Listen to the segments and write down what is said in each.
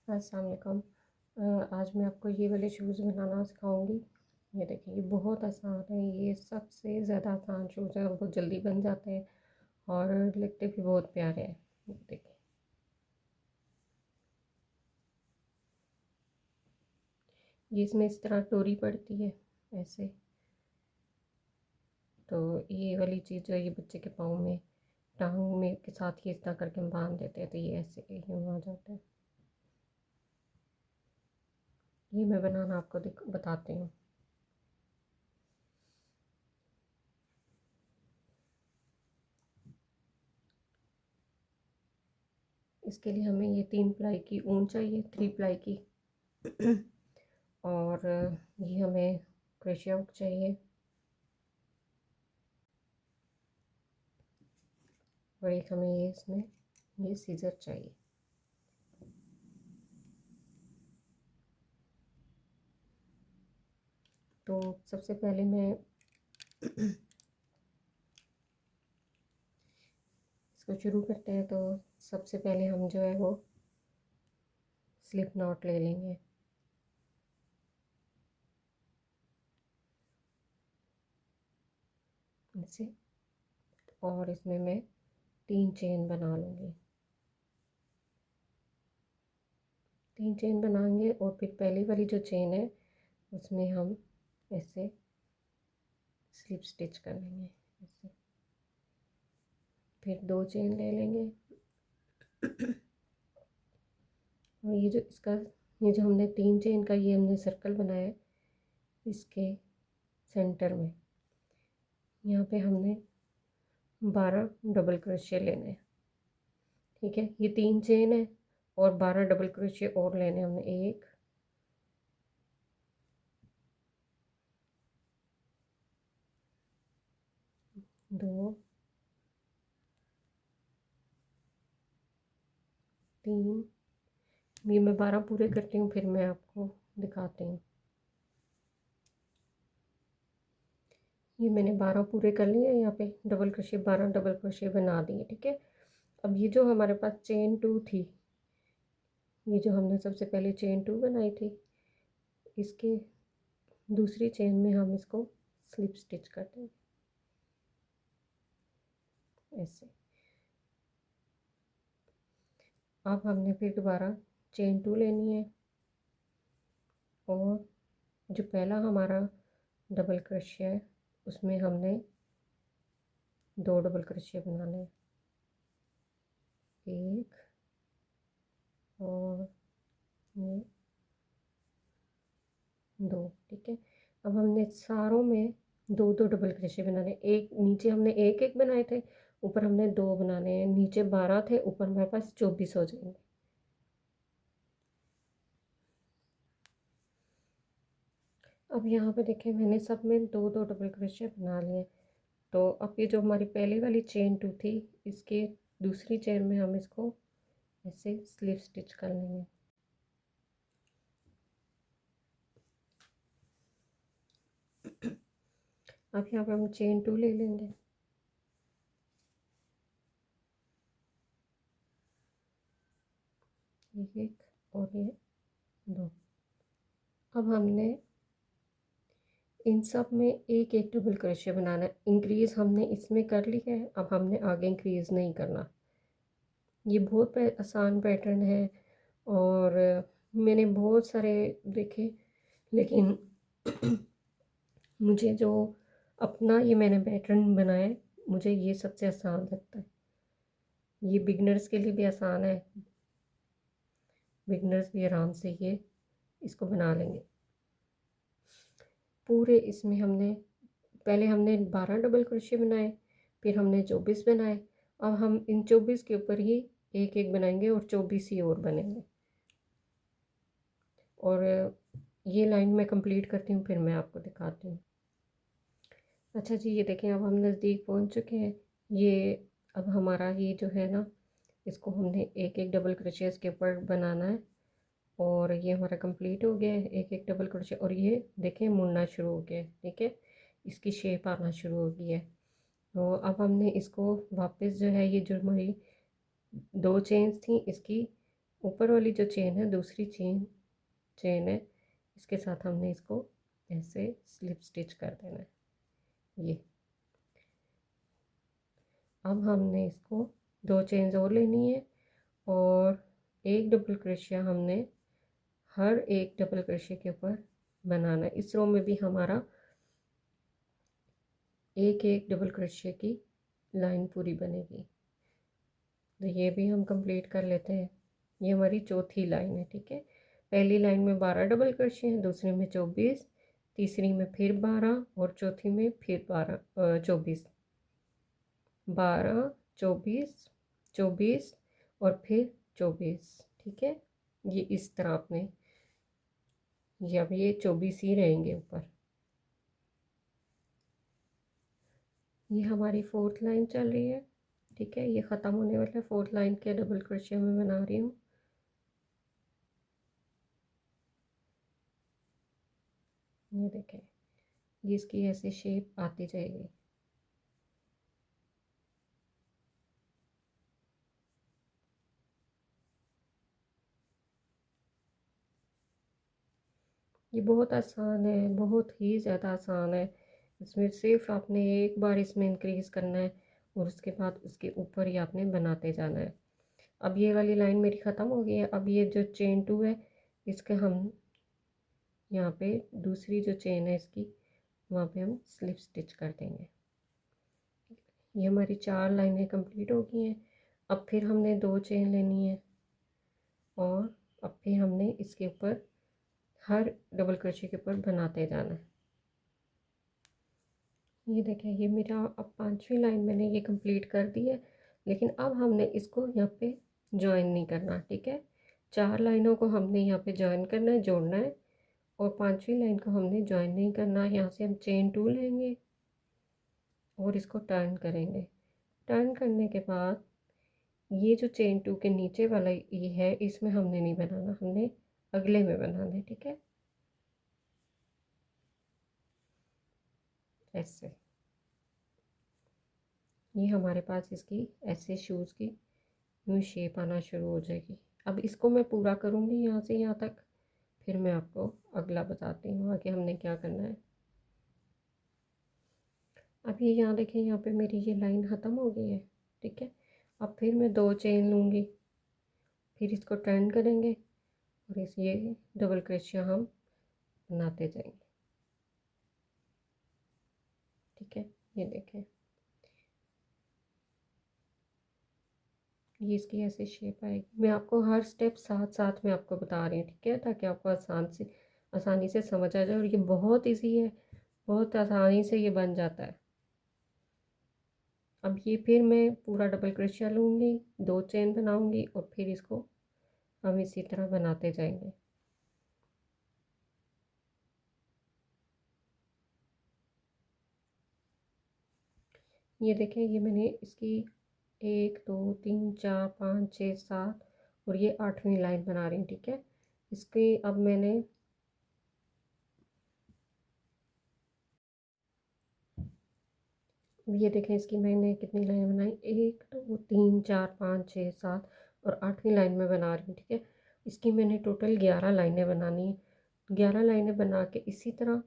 अस्सलाम वालेकुम। आज मैं आपको ये वाले शूज़ बनाना सिखाऊंगी। ये देखिए, ये बहुत आसान है। ये सबसे ज़्यादा आसान शूज़ है और बहुत जल्दी बन जाते हैं और लगते भी बहुत प्यारे हैं। ये देखिए, ये इसमें इस तरह डोरी पड़ती है ऐसे। तो ये वाली चीज़ जो है ये बच्चे के पाँव में टांग में के साथ ही इस तरह करके हम बांध देते हैं, तो ये ऐसे यूँ आ जाता है। ये मैं बनाना आपको बताती हूँ। इसके लिए हमें ये 3 प्लाई की ऊन चाहिए, 3 प्लाई की और ये हमें क्रोशिया हुक चाहिए और एक हमें ये इसमें ये सीज़र चाहिए। तो सबसे पहले मैं इसको शुरू करते हैं। तो सबसे पहले हम जो है वो स्लिप नॉट ले लेंगे। इसे और इसमें मैं 3 चेन बना लूँगी। 3 चेन बनाएंगे और फिर पहली वाली जो चेन है उसमें हम ऐसे स्लिप स्टिच कर लेंगे ऐसे। फिर 2 चेन ले लेंगे और ये जो इसका ये जो हमने 3 चेन का ये हमने सर्कल बनाया है, इसके सेंटर में यहाँ पे हमने 12 डबल क्रोशिया लेने हैं। ठीक है, ये 3 चेन है और 12 डबल क्रोशिया और लेने हमने। 1 2 3, ये मैं 12 पूरे करती हूँ फिर मैं आपको दिखाती हूँ। ये मैंने 12 पूरे कर लिए। यहाँ पे डबल क्रोशिया 12 डबल क्रोशिया बना दिए। ठीक है, अब ये जो हमारे पास चेन 2 थी, ये जो हमने सबसे पहले चेन 2 बनाई थी, इसके दूसरी चेन में हम इसको स्लिप स्टिच कर देंगे ऐसे। अब हमने फिर दोबारा चेन 2 लेनी है और जो पहला हमारा डबल क्रोशिया है उसमें हमने 2 डबल क्रोशिया बनाने हैं। 1 और ये 2। ठीक है, अब हमने सारों में 2 डबल क्रोशिया बनाने। एक नीचे हमने एक एक बनाए थे, ऊपर हमने 2 बनाने हैं। नीचे 12 थे, ऊपर हमारे पास 24 हो जाएंगे। अब यहाँ पे देखें, मैंने सब में 2 डबल क्रोशिया बना लिए। तो अब ये जो हमारी पहली वाली चेन 2 थी, इसके दूसरी चेन में हम इसको ऐसे स्लिप स्टिच कर लेंगे। अब यहाँ पे हम चेन 2 ले लेंगे। ये 1 और ये 2। अब हमने इन सब में एक एक डबल क्रोशिया बनाना है। इंक्रीज़ हमने इसमें कर लिया है, अब हमने आगे इंक्रीज़ नहीं करना। ये बहुत आसान पैटर्न है और मैंने बहुत सारे देखे, लेकिन मुझे जो अपना ये मैंने पैटर्न बनाया है, मुझे ये सबसे आसान लगता है। ये बिगनर्स के लिए भी आसान है, बिगनर्स भी आराम से ये इसको बना लेंगे। पूरे इसमें हमने पहले हमने 12 डबल क्रोशिया बनाए, फिर हमने 24 बनाए। अब हम इन 24 के ऊपर ही एक एक बनाएंगे और 24 ही और बनेंगे। और ये लाइन मैं कंप्लीट करती हूँ फिर मैं आपको दिखाती हूँ। अच्छा जी, ये देखें, अब हम नज़दीक पहुँच चुके हैं। ये अब हमारा ये जो है ना, इसको हमने एक एक डबल क्रोशिया इसके ऊपर बनाना है और ये हमारा कंप्लीट हो गया है। एक एक डबल क्रोशिया और ये देखें मुड़ना शुरू हो गया है। ठीक है, इसकी शेप आना शुरू हो गई है। तो अब हमने इसको वापस जो है, ये जो हमारी 2 चेन्स थी इसकी ऊपर वाली जो चेन है, दूसरी चेन है, इसके साथ हमने इसको ऐसे स्लिप स्टिच कर देना है। ये अब हमने इसको 2 चेन्स और लेनी है और एक डबल क्रोशिया हमने हर एक डबल क्रोशिया के ऊपर बनाना है। इस रो में भी हमारा एक एक डबल क्रोशिया की लाइन पूरी बनेगी। तो ये भी हम कंप्लीट कर लेते हैं। ये हमारी चौथी लाइन है, ठीक है। पहली लाइन में 12 डबल क्रोशिया है, दूसरी में 24, तीसरी में फिर 12 और चौथी में फिर 24, 12 24 24 और फिर 24, ठीक है। ये इस तरह आपने, ये अब ये 24 ही रहेंगे ऊपर। ये हमारी 4th लाइन चल रही है, ठीक है। ये ख़त्म होने वाला है। 4th लाइन के डबल क्रोशिया में बना रही हूँ। ये देखें, ये इसकी ऐसे शेप आती जाएगी। ये बहुत आसान है, बहुत ही ज़्यादा आसान है। इसमें सिर्फ आपने एक बार इसमें इंक्रीज़ करना है और उसके बाद उसके ऊपर ही आपने बनाते जाना है। अब ये वाली लाइन मेरी ख़त्म हो गई है। अब ये जो चेन 2 है, इसके हम यहाँ पे दूसरी जो चेन है इसकी, वहाँ पे हम स्लिप स्टिच कर देंगे। ये हमारी 4 लाइनें कंप्लीट हो गई हैं। अब फिर हमने 2 चेन लेनी है और अब फिर हमने इसके ऊपर हर डबल क्रोशिया के ऊपर बनाते जाना है। ये देखें, ये मेरा अब 5वीं लाइन मैंने ये कंप्लीट कर दी है, लेकिन अब हमने इसको यहाँ पे जॉइन नहीं करना, ठीक है। 4 लाइनों को हमने यहाँ पे जॉइन करना है, जोड़ना है, और 5वीं लाइन को हमने जॉइन नहीं करना। यहाँ से हम चेन 2 लेंगे और इसको टर्न करेंगे। टर्न करने के बाद ये जो चेन 2 के नीचे वाला ये है, इसमें हमने नहीं बनाना, हमने अगले में बनाना है, ठीक है। ऐसे ये हमारे पास इसकी ऐसे शूज़ की यूँ शेप आना शुरू हो जाएगी। अब इसको मैं पूरा करूँगी यहाँ से यहाँ तक, फिर मैं आपको अगला बताती हूँ आगे हमने क्या करना है। अब ये यहाँ देखें, यहाँ पे मेरी ये लाइन ख़त्म हो गई है, ठीक है। अब फिर मैं 2 चेन लूँगी, फिर इसको टर्न करेंगे और इस ये डबल क्रोशिया हम बनाते जाएंगे, ठीक है। ये देखें, ये इसकी ऐसे शेप आएगी। मैं आपको हर स्टेप साथ साथ में आपको बता रही हूँ, ठीक है, ताकि आपको आसानी से समझ आ जाए। और ये बहुत ईजी है, बहुत आसानी से ये बन जाता है। अब ये फिर मैं पूरा डबल क्रोशिया लूँगी, 2 चेन बनाऊँगी और फिर इसको हम इसी तरह बनाते जाएंगे। ये देखें, ये मैंने इसकी 1 2 3 4 5 6 7 और ये 8वीं लाइन बना रही हूँ, ठीक है। इसके अब मैंने ये देखें, इसकी मैंने कितनी लाइन बनाई, 1 2 3 4 5 6 7 और 8वीं लाइन में बना रही हूँ, ठीक है। इसकी मैंने टोटल 11 लाइनें बनानी है। 11 लाइनें बना के इसी तरह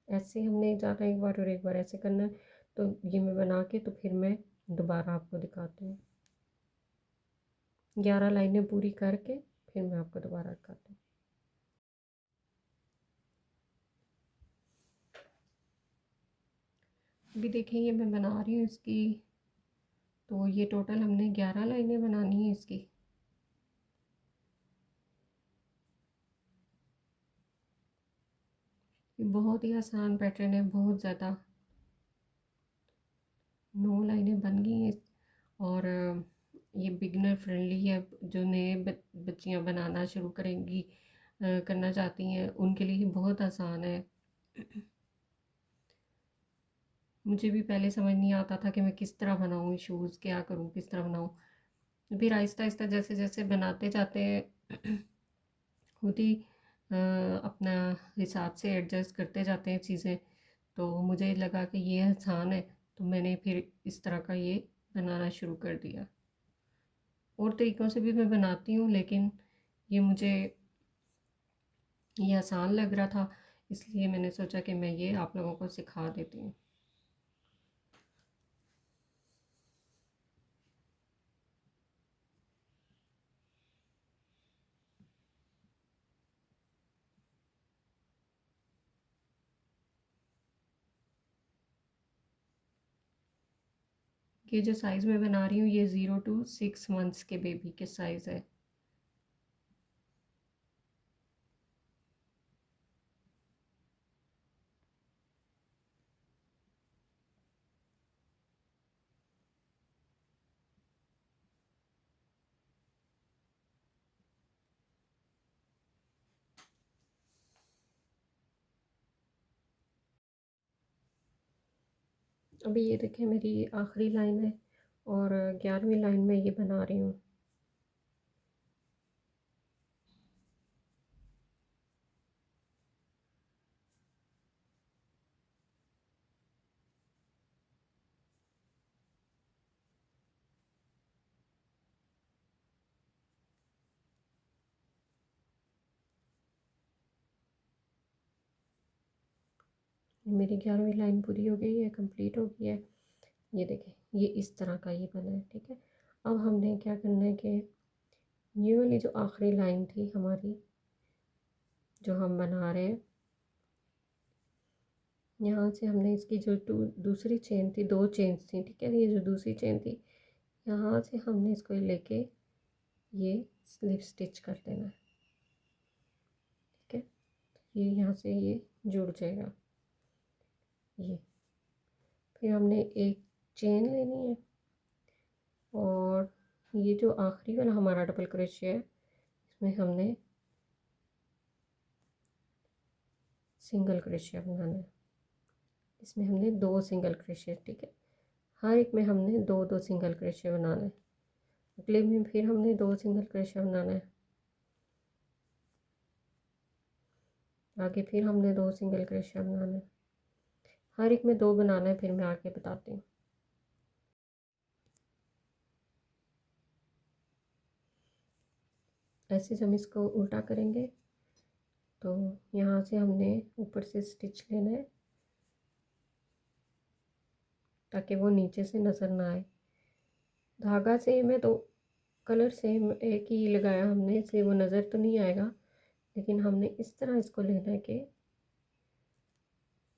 ऐसे हमने जाना एक बार और एक बार ऐसे करना है। तो ये मैं बना के तो फिर मैं दोबारा आपको दिखाती हूँ। 11 लाइनें पूरी करके फिर मैं आपको दोबारा दिखाती हूँ। अभी देखें, ये मैं बना रही हूँ इसकी, तो ये टोटल हमने 11 लाइनें बनानी है इसकी। ये बहुत ही आसान पैटर्न है, बहुत ज़्यादा। 9 लाइनें बन गई हैं और ये बिगनर फ्रेंडली है। जो नए बच्चियाँ बनाना शुरू करेंगी, करना चाहती हैं, उनके लिए बहुत आसान है। मुझे भी पहले समझ नहीं आता था कि मैं किस तरह बनाऊँ शूज़, क्या करूँ, किस तरह बनाऊँ। फिर आहिस्ता आहिस्ता जैसे जैसे बनाते जाते हैं खुद ही अपना हिसाब से एडजस्ट करते जाते हैं चीज़ें। तो मुझे लगा कि ये आसान है, तो मैंने फिर इस तरह का ये बनाना शुरू कर दिया। और तरीक़ों से भी मैं बनाती हूँ, लेकिन ये मुझे ये आसान लग रहा था, इसलिए मैंने सोचा कि मैं ये आप लोगों को सिखा देती हूँ। ये जो साइज़ मैं बना रही हूँ ये 0 to 6 मंथ्स के बेबी के साइज़ है। अभी ये देखें मेरी आखिरी लाइन है और 11वीं लाइन में ये बना रही हूँ। मेरी 11वीं लाइन पूरी हो गई है, कंप्लीट हो गई है। ये देखें ये इस तरह का ये बना है, ठीक है। अब हमने क्या करना है कि ये वाली जो आखिरी लाइन थी हमारी जो हम बना रहे हैं, यहाँ से हमने इसकी जो दूसरी चेन थी, 2 चेन्स थी, ठीक है। ये जो दूसरी चेन थी यहाँ से हमने इसको लेके ये स्लिप स्टिच कर देना है, ठीक है। ये यहाँ से ये जुड़ जाएगा। ये फिर हमने एक चेन लेनी है और ये जो आखिरी वाला हमारा डबल क्रोशिया है इसमें हमने सिंगल क्रोशिया बनाना है। इसमें हमने 2 सिंगल क्रोशिया, ठीक है। हर एक में हमने 2 2 सिंगल क्रोशिया बनाना है। अगले में फिर हमने 2 सिंगल क्रोशिया बनाना है। आगे फिर हमने 2 सिंगल क्रोशिया बनाना है। हर एक में 2 बनाना है, फिर मैं आगे बताती हूँ। ऐसे जब इसको उल्टा करेंगे तो यहाँ से हमने ऊपर से स्टिच लेना है ताकि वो नीचे से नज़र ना आए। धागा सेम है तो कलर सेम एक ही लगाया हमने, इसलिए वो नज़र तो नहीं आएगा, लेकिन हमने इस तरह इसको लेना है कि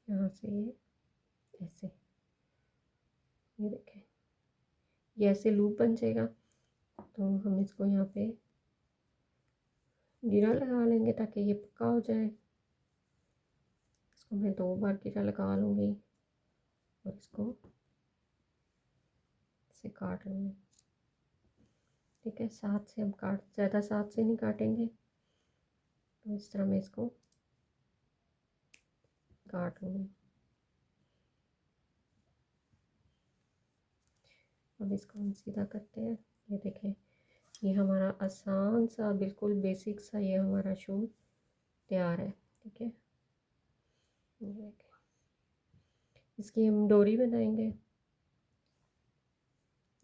यहाँ से ये ऐसे, ये देखें ये ऐसे लूप बन जाएगा। तो हम इसको यहाँ पे गिरा लगा लेंगे ताकि ये पक्का हो जाए। इसको मैं 2 बार गिरा लगा लूँगी और इसको से काट लूँगी, ठीक है। साथ से हम ज़्यादा साथ से नहीं काटेंगे, तो इस तरह मैं इसको काट लूँगी। अब इसको हम सीधा करते हैं। ये देखें ये हमारा आसान सा बिल्कुल बेसिक सा ये हमारा शूज़ तैयार है, ठीक है। ये देखें इसकी हम डोरी बनाएंगे।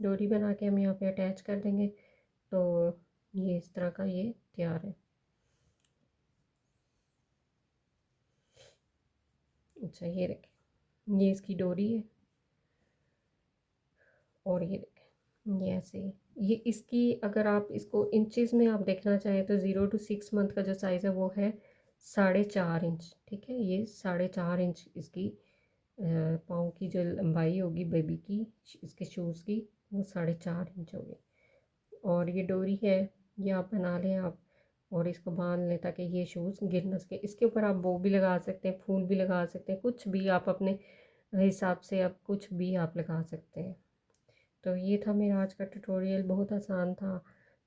डोरी बना के हम यहाँ पे अटैच कर देंगे तो ये इस तरह का ये तैयार है। अच्छा ये देखें ये इसकी डोरी है और ये देखें ये ऐसे ही। ये इसकी अगर आप इसको इंचज़ में आप देखना चाहें तो 0 to 6 मंथ का जो साइज़ है वो है 4.5 इंच, ठीक है। ये 4.5 इंच इसकी पाँव की जो लंबाई होगी बेबी की, इसके शूज़ की, वो 4.5 इंच होगी। और ये डोरी है ये आप बना लें आप और इसको बांध लें ताकि ये शूज़ गिर न सके। इसके ऊपर आप बो भी लगा सकते हैं, फूल भी लगा सकते हैं, कुछ भी आप अपने हिसाब से आप कुछ भी आप लगा सकते हैं। तो ये था मेरा आज का ट्यूटोरियल, बहुत आसान था।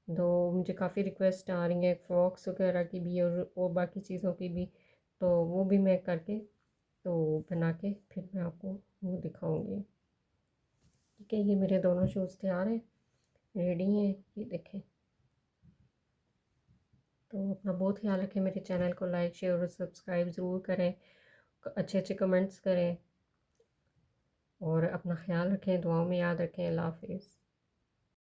तो मुझे काफ़ी रिक्वेस्ट आ रही हैं फ्रॉक्स वगैरह की भी और बाकी चीज़ों की भी, तो वो भी मैं करके तो बना के फिर मैं आपको वो दिखाऊंगी, ठीक है। ये मेरे दोनों शूज़ तैयार हैं, रेडी हैं, ये देखें। तो अपना बहुत ख्याल रखें, मेरे चैनल को लाइक शेयर और सब्सक्राइब ज़रूर करें, अच्छे अच्छे कमेंट्स करें और अपना ख्याल रखें, दुआओं में याद रखें। अल्लाह हाफिज़।